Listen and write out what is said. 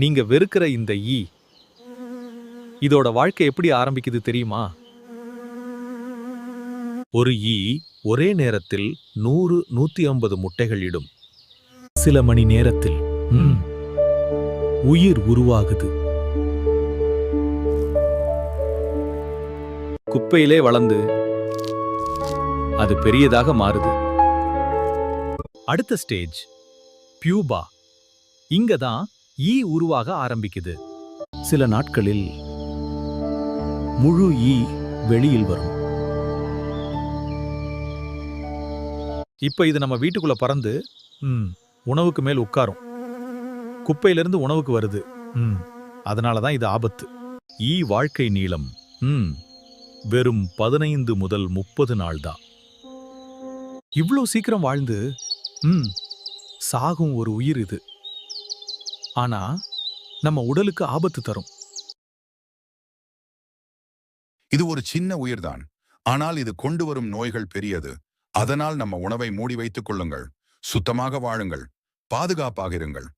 நீங்க வெறுக்கிற இந்த ஈ இதோட வாழ்க்கை எப்படி ஆரம்பிக்குது தெரியுமா? ஒரு ஈ ஒரே நேரத்தில் 100-150 முட்டைகள் இடும். சில மணி நேரத்தில் உயிர் உருவாகுது. குப்பையிலே வளர்ந்து அது பெரியதாக மாறுது. அடுத்த ஸ்டேஜ் பியூபா. இங்கதான் ஈ உருவாக ஆரம்பிக்குது. சில நாட்களில் முழு ஈ வெளியில் வரும். இப்ப இது நம்ம வீட்டுக்குள்ள பறந்து உணவுக்கு மேல் உட்காரும். குப்பையிலிருந்து உணவுக்கு வருது. அதனாலதான் இது ஆபத்து. ஈ வாழ்க்கை நீளம் வெறும் 15 முதல் 30 நாள் தான். இவ்ளோ சீக்கிரம் வாழ்ந்து சாகும் ஒரு உயிர் இது. ஆனா நம்ம உடலுக்கு ஆபத்து தரும். இது ஒரு சின்ன உயிர்தான், ஆனால் இது கொண்டு வரும் நோய்கள் பெரியது. அதனால் நம்ம உணவை மூடி வைத்துக் கொள்ளுங்கள், சுத்தமாக வாழுங்கள், பாதுகாப்பாக இருங்கள்.